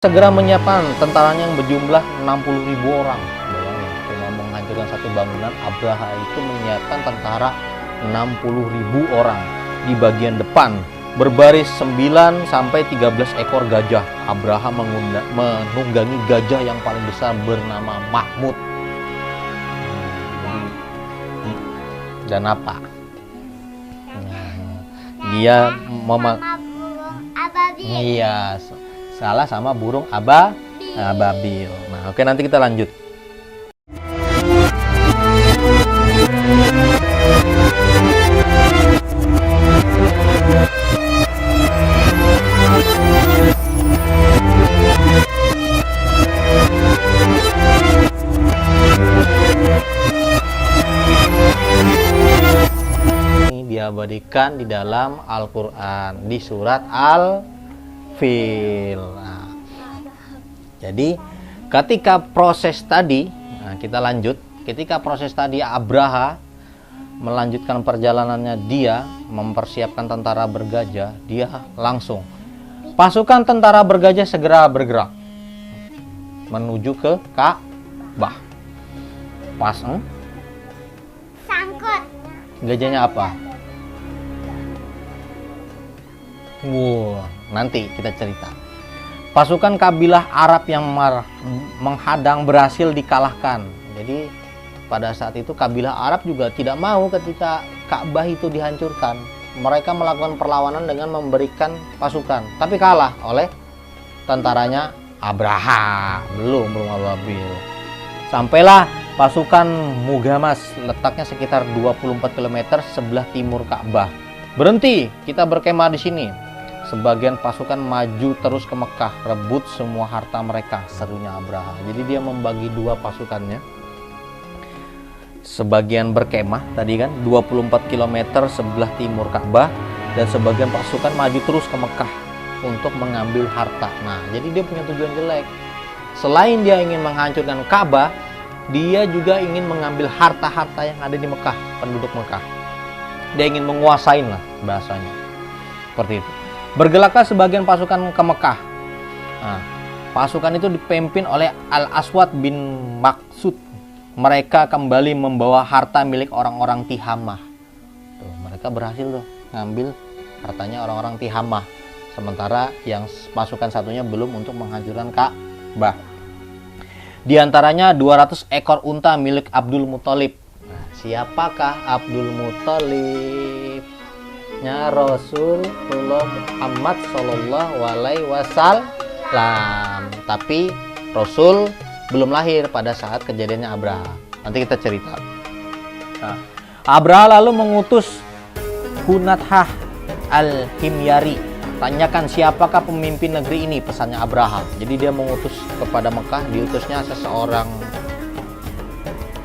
segera menyiapkan tentaranya yang berjumlah 60.000 orang. Bayangin, cuma menghancurkan satu bangunan, Abraha itu menyiapkan tentara 60.000 orang. Di bagian depan berbaris 9 sampai 13 ekor gajah. Abraha menunggangi gajah yang paling besar bernama Mahmud. Dan apa? Dia iya, salah sama burung ababil. Nah, oke, nanti kita lanjut. Ini diabadikan di dalam Al-Quran di surat Al-Fil. Nah, jadi ketika proses tadi, kita lanjut. Ketika proses tadi Abraha melanjutkan perjalanannya, dia mempersiapkan tentara bergajah, dia langsung pasukan tentara bergajah segera bergerak menuju ke Ka'bah. Pas sangkut. Gajahnya apa? Nanti kita cerita. Pasukan kabilah Arab yang menghadang berhasil dikalahkan. Jadi pada saat itu kabilah Arab juga tidak mau ketika Ka'bah itu dihancurkan. Mereka melakukan perlawanan dengan memberikan pasukan, tapi kalah oleh tentaranya Abraha. Belum Ababil. Sampailah pasukan Mugamas, letaknya sekitar 24 km sebelah timur Ka'bah. Berhenti, kita berkemah di sini. Sebagian pasukan maju terus ke Mekah, rebut semua harta mereka, serunya Abraha. Jadi dia membagi dua pasukannya. Sebagian berkemah tadi kan 24 km sebelah timur Ka'bah, dan sebagian pasukan maju terus ke Mekah untuk mengambil harta. Nah, jadi dia punya tujuan jelek. Selain dia ingin menghancurkan Ka'bah, dia juga ingin mengambil harta-harta yang ada di Mekah, penduduk Mekah. Dia ingin menguasain lah bahasanya. Seperti itu. Bergeraklah sebagian pasukan ke Mekah. Nah, pasukan itu dipimpin oleh Al-Aswad bin Maksud. Mereka kembali membawa harta milik orang-orang Tihamah. Tuh, mereka berhasil tuh ngambil hartanya orang-orang Tihamah. Sementara yang pasukan satunya belum untuk menghancurkan Ka'bah. Di antaranya 200 ekor unta milik Abdul Muthalib. Nah, siapakah Abdul Muthalib? Nya Rasulullah Muhammad Shallallahu Alaihi Wasallam. Tapi Rasul belum lahir pada saat kejadiannya Abraha. Nanti kita cerita. Nah, Abraha lalu mengutus Hunathah al-Himyari. Tanyakan siapakah pemimpin negeri ini, pesannya Abraha. Jadi dia mengutus kepada Mekah, diutusnya seseorang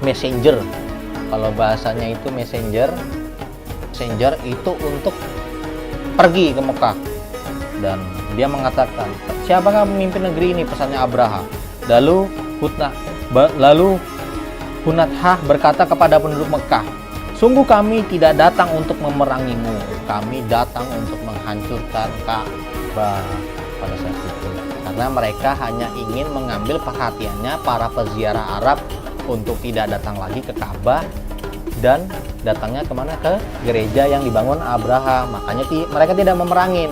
messenger. Kalau bahasanya itu messenger itu untuk pergi ke Mekah. Dan dia mengatakan, siapakah pemimpin negeri ini, pesannya Abraha. Lalu Hunathah berkata kepada penduduk Mekah, sungguh kami tidak datang untuk memerangimu, kami datang untuk menghancurkan Ka'bah pada saat itu. Karena mereka hanya ingin mengambil perhatiannya para peziarah Arab untuk tidak datang lagi ke Ka'bah dan datangnya kemana? Ke gereja yang dibangun Abraha. Makanya mereka tidak memerangin,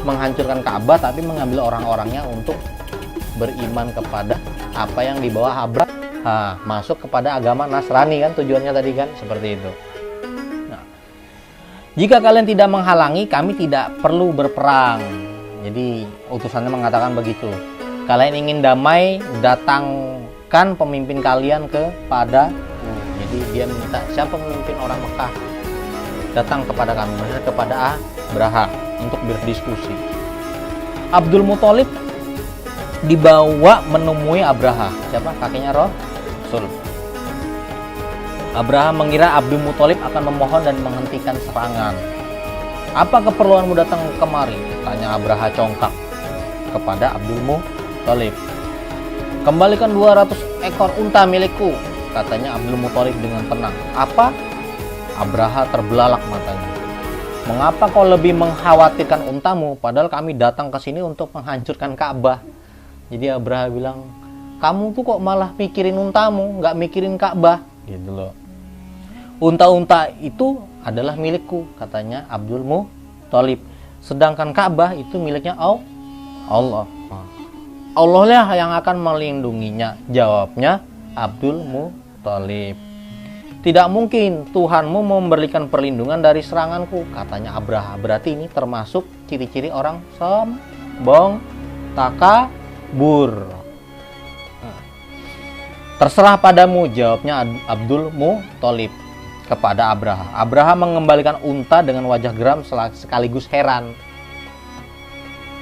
menghancurkan Ka'bah, tapi mengambil orang-orangnya untuk beriman kepada apa yang dibawa Abraha, masuk kepada agama Nasrani kan tujuannya tadi kan, seperti itu. Nah, jika kalian tidak menghalangi, kami tidak perlu berperang. Jadi utusannya mengatakan begitu. Kalian ingin damai, datangkan pemimpin kalian kepada. Jadi dia minta siapa pemimpin orang Mekah, datang kepada kami, maksudnya kepada Abraha untuk berdiskusi. Abdul Muthalib dibawa menemui Abraha. Siapa? Kakeknya Rasul. Abraha mengira Abdul Muthalib akan memohon dan menghentikan serangan. Apa keperluanmu datang kemari? Tanya Abraha congkak kepada Abdul Muthalib. Kembalikan 200 ekor unta milikku, katanya Abdul Muthalib dengan tenang. Apa? Abraha terbelalak matanya. Mengapa kau lebih mengkhawatirkan untamu, padahal kami datang ke sini untuk menghancurkan Ka'bah? Jadi Abraha bilang, kamu tuh kok malah mikirin untamu, nggak mikirin Ka'bah, gitu loh. Unta-unta itu adalah milikku, katanya Abdul Muthalib. Sedangkan Ka'bah itu miliknya Allah. Allah lah yang akan melindunginya, jawabnya Abdul Muthalib. Tidak mungkin Tuhanmu memberikan perlindungan dari seranganku, katanya Abraha. Berarti ini termasuk ciri-ciri orang sombong, takabur. Terserah padamu, jawabnya Abdul Muthalib kepada Abraha. Abraha mengembalikan unta dengan wajah geram sekaligus heran.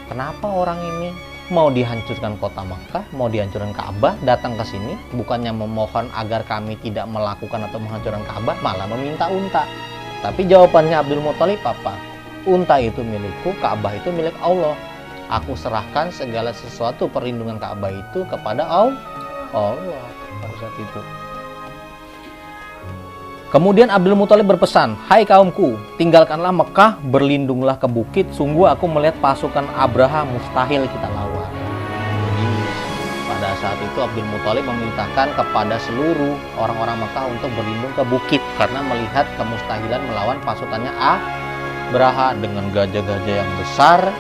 Kenapa orang ini mau dihancurkan kota Makkah, mau dihancurkan Ka'bah, datang ke sini bukannya memohon agar kami tidak melakukan atau menghancurkan Ka'bah, malah meminta unta. Tapi jawabannya Abdul Muthalib apa? Unta itu milikku, Ka'bah itu milik Allah. Aku serahkan segala sesuatu perlindungan Ka'bah itu kepada Allah pada saat itu. Kemudian Abdul Muthalib berpesan, hai kaumku, tinggalkanlah Mekah, berlindunglah ke bukit. Sungguh aku melihat pasukan Abraha mustahil kita lawan. Jadi pada saat itu Abdul Muthalib memerintahkan kepada seluruh orang-orang Mekah untuk berlindung ke bukit karena melihat kemustahilan melawan pasukannya Abraha dengan gajah-gajah yang besar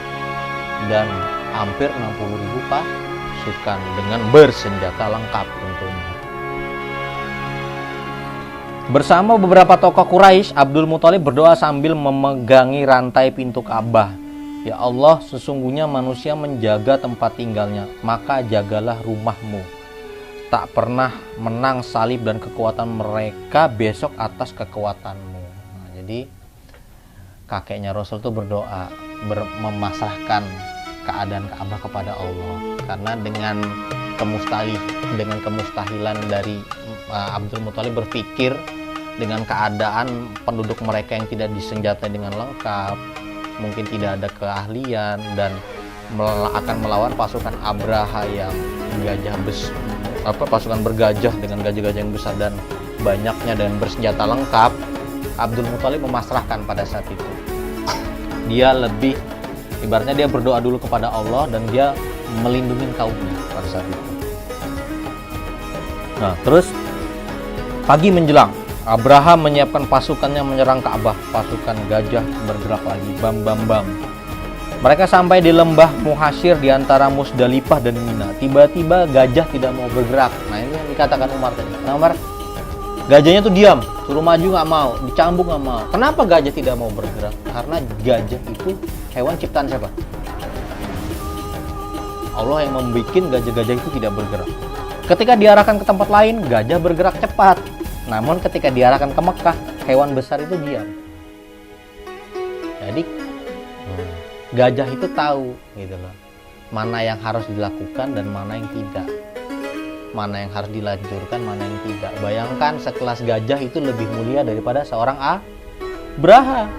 dan hampir 60.000 pasukan dengan bersenjata lengkap tentunya. Bersama beberapa tokoh Quraisy, Abdul Muthalib berdoa sambil memegangi rantai pintu Ka'bah. Ya Allah, sesungguhnya manusia menjaga tempat tinggalnya, maka jagalah rumahmu. Tak pernah menang salib dan kekuatan mereka besok atas kekuatanmu. Nah, jadi kakeknya Rasul itu berdoa, memasrahkan keadaan Ka'bah kepada Allah. Karena dengan kemustahilan dari Abdul Muthalib berpikir dengan keadaan penduduk mereka yang tidak disenjatai dengan lengkap, mungkin tidak ada keahlian dan akan melawan pasukan Abraha yang pasukan bergajah dengan gajah-gajah yang besar dan banyaknya dan bersenjata lengkap. Abdul Muthalib memasrahkan pada saat itu. Dia lebih ibaratnya dia berdoa dulu kepada Allah dan dia melindungi kaumnya pada saat itu. Nah, terus pagi menjelang, Abraha menyiapkan pasukannya menyerang Ka'bah. Pasukan gajah bergerak lagi, bam bam bam. Mereka sampai di lembah Muhashir di antara Musdalifah dan Mina. Tiba-tiba gajah tidak mau bergerak. Nah, ini yang dikatakan Umar tadi. Nah, Umar, gajahnya tuh diam, suruh maju nggak mau, dicambuk nggak mau. Kenapa gajah tidak mau bergerak? Karena gajah itu hewan ciptaan siapa? Allah yang membuat gajah-gajah itu tidak bergerak. Ketika diarahkan ke tempat lain, gajah bergerak cepat. Namun ketika diarahkan ke Mekah, hewan besar itu diam. Jadi gajah itu tahu gitu loh, mana yang harus dilakukan dan mana yang tidak. Mana yang harus dilanjutkan, mana yang tidak. Bayangkan sekelas gajah itu lebih mulia daripada seorang Abraha.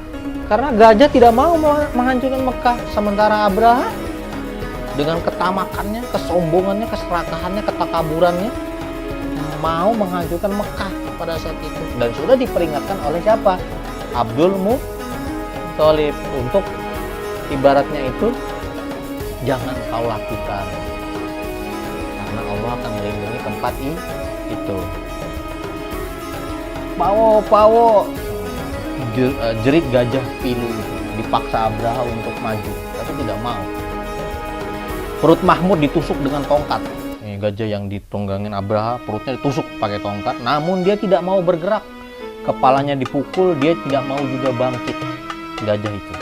Karena gajah tidak mau menghancurkan Mekah, sementara Abraha dengan ketamakannya, kesombongannya, keserakahannya, ketakaburannya mau menghancurkan Mekah pada saat itu. Dan sudah diperingatkan oleh siapa? Abdul Muthalib untuk ibaratnya itu jangan kau lakukan karena Allah akan melindungi tempat itu. Pawo jerit gajah pilu itu dipaksa Abraha untuk maju, tapi tidak mau. Perut Mahmud ditusuk dengan tongkat. Ini gajah yang ditunggangin Abraha, perutnya ditusuk pakai tongkat, namun dia tidak mau bergerak. Kepalanya dipukul, dia tidak mau juga bangkit, gajah itu.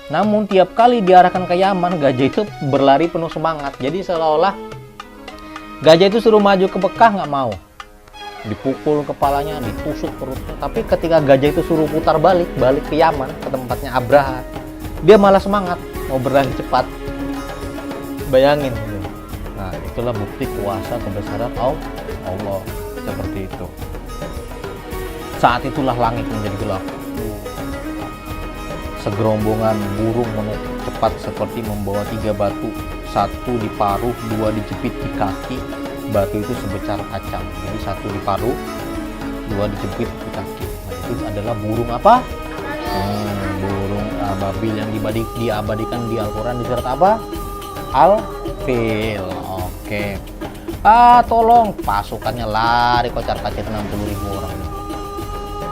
Namun tiap kali diarahkan ke Yaman, gajah itu berlari penuh semangat. Jadi seolah-olah gajah itu suruh maju ke Mekah nggak mau. Dipukul kepalanya, ditusuk perutnya. Tapi ketika gajah itu suruh putar balik ke Yaman, ke tempatnya Abraha, dia malah semangat, mau berlari cepat. Bayangin. Nah, itulah bukti kuasa kebesaran Allah. Seperti itu. Saat itulah langit menjadi gelap. Segerombongan burung menutup cepat seperti membawa 3 batu. 1 di paruh, 2 dijepit di kaki. Batu itu sebesar kacang. Jadi 1 di paruh, 2 dijepit di kaki. Nah, itu adalah burung apa? Burung ababil yang diabadikan di Al-Quran di surat apa? al-fil. Oke. Tolong, pasukannya lari kocar-kacir 60.000 orang.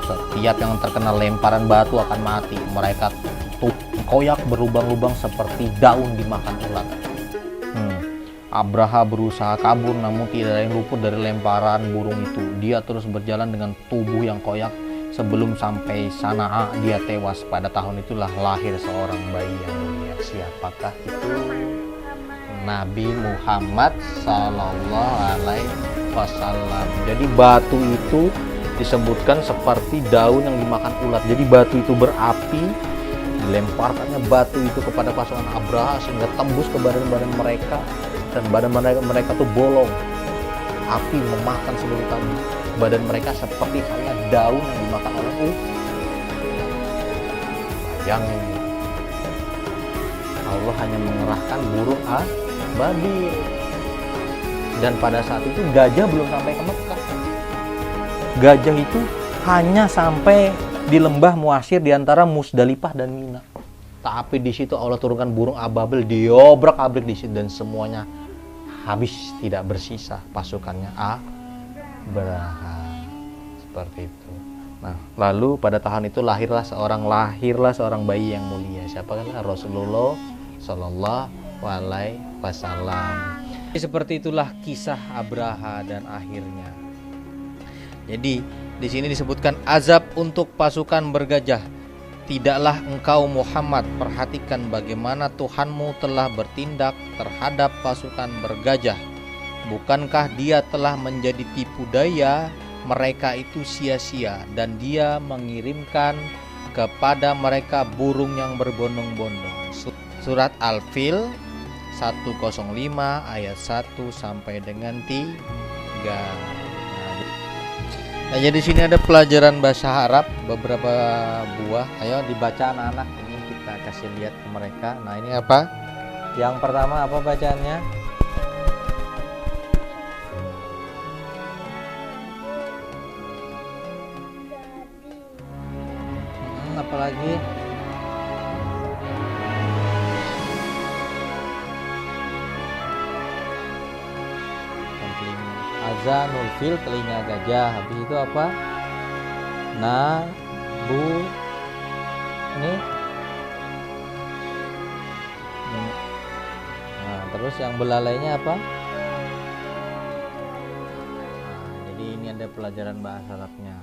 Setiap yang terkena lemparan batu akan mati. Mereka koyak berlubang-lubang seperti daun dimakan ulat. Abraha berusaha kabur namun tidak ada yang luput dari lemparan burung itu. Dia terus berjalan dengan tubuh yang koyak. Sebelum sampai Sana'a dia tewas. Pada tahun itulah lahir seorang bayi yang mulia. Siapakah itu? Nabi Muhammad Sallallahu Alaihi Wasallam. Jadi batu itu disebutkan seperti daun yang dimakan ulat. Jadi batu itu berapi, dilemparkannya batu itu kepada pasukan Abraha sehingga tembus ke badan-badan mereka, dan badan mereka tuh bolong. Api memakan seluruh badan mereka seperti halnya daun yang dimakan oleh ulat. Bayangin, Allah hanya mengerahkan burung ababil, dan pada saat itu gajah belum sampai ke Mekah. Gajah itu hanya sampai di lembah Muasir di antara Musdalifah dan Mina. Tapi di situ Allah turunkan burung ababil, diobrak-abrik di situ, dan semuanya habis, tidak bersisa pasukannya Abraha. Seperti itu. Nah, lalu pada tahun itu lahirlah seorang bayi yang mulia. Siapakah? Rasulullah Shallallahu Alaihi Wasallam. Seperti itulah kisah Abraha dan akhirnya. Jadi di sini disebutkan azab untuk pasukan bergajah. Tidaklah engkau Muhammad perhatikan bagaimana Tuhanmu telah bertindak terhadap pasukan bergajah. Bukankah dia telah menjadi tipu daya mereka itu sia-sia, dan dia mengirimkan kepada mereka burung yang berbondong-bondong. Surat Al-Fil 105 ayat 1 sampai dengan 3. Nah, jadi sini ada pelajaran bahasa Arab, beberapa buah. Ayo dibaca anak-anak, ini kita kasih lihat ke mereka. Nah, ini apa? Yang pertama apa bacaannya? Apa lagi? Azanul fil, telinga gajah. Habis itu apa? Ini. Nah, terus yang belalainya apa? Nah, jadi ini ada pelajaran bahasa Arabnya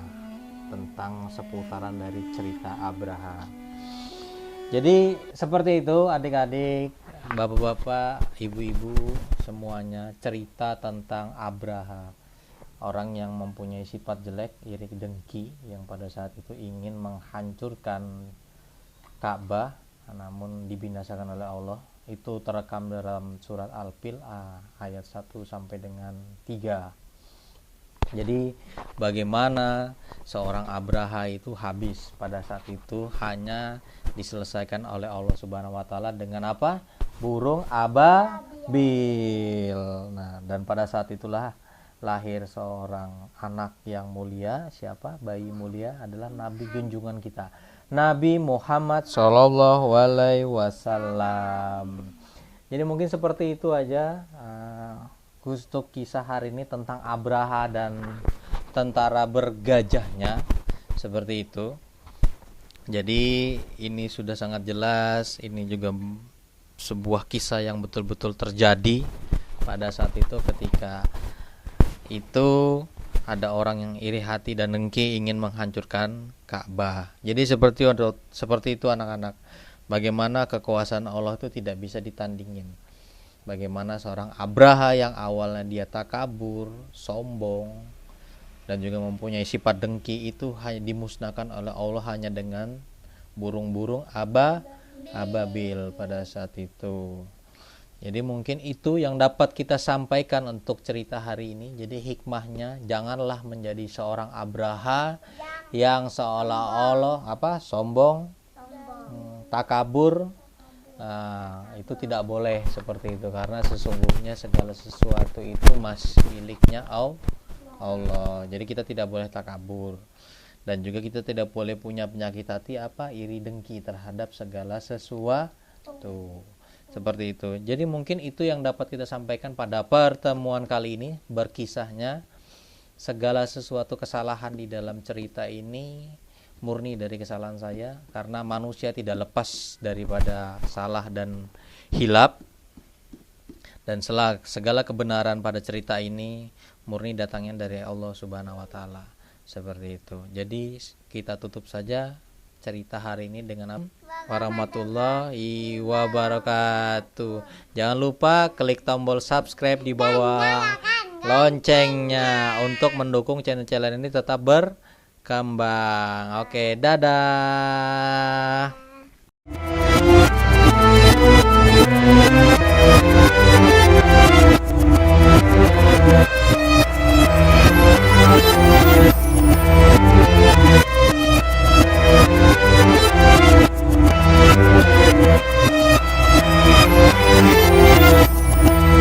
tentang seputaran dari cerita Abraha. Jadi seperti itu adik-adik, bapak-bapak, ibu-ibu, semuanya cerita tentang Abraha, orang yang mempunyai sifat jelek, iri dengki, yang pada saat itu ingin menghancurkan Ka'bah namun dibinasakan oleh Allah. Itu terekam dalam surat Al-Fil ayat 1 sampai dengan 3. Jadi bagaimana seorang Abraha itu habis pada saat itu hanya diselesaikan oleh Allah Subhanahu wa taala dengan apa? Burung ababil. Nah, dan pada saat itulah lahir seorang anak yang mulia. Siapa? Bayi mulia adalah Nabi junjungan kita, Nabi Muhammad Shallallahu Alaihi Wasallam. Jadi mungkin seperti itu aja untuk kisah hari ini tentang Abraha dan tentara bergajahnya, seperti itu. Jadi ini sudah sangat jelas, ini juga sebuah kisah yang betul-betul terjadi pada saat itu, ketika itu ada orang yang iri hati dan dengki ingin menghancurkan Ka'bah. Jadi seperti itu anak-anak. Bagaimana kekuasaan Allah itu tidak bisa ditandingin. Bagaimana seorang Abraha yang awalnya dia takabur, sombong, dan juga mempunyai sifat dengki itu hanya dimusnahkan oleh Allah hanya dengan burung-burung ababil pada saat itu. Jadi mungkin itu yang dapat kita sampaikan untuk cerita hari ini. Jadi hikmahnya, janganlah menjadi seorang Abraha yang seolah-olah sombong, takabur. Itu tidak boleh seperti itu, karena sesungguhnya segala sesuatu itu masih miliknya Allah. Jadi kita tidak boleh takabur, dan juga kita tidak boleh punya penyakit hati iri dengki terhadap segala sesuatu. Seperti itu. Jadi mungkin itu yang dapat kita sampaikan pada pertemuan kali ini, berkisahnya. Segala sesuatu kesalahan di dalam cerita ini murni dari kesalahan saya, karena manusia tidak lepas daripada salah dan hilap, dan segala kebenaran pada cerita ini murni datangnya dari Allah Subhanahu wa taala. Seperti itu. Jadi kita tutup saja cerita hari ini dengan warahmatullahi wabarakatuh. Jangan lupa klik tombol subscribe di bawah loncengnya untuk mendukung channel-channel ini tetap berkembang. Oke, dadah.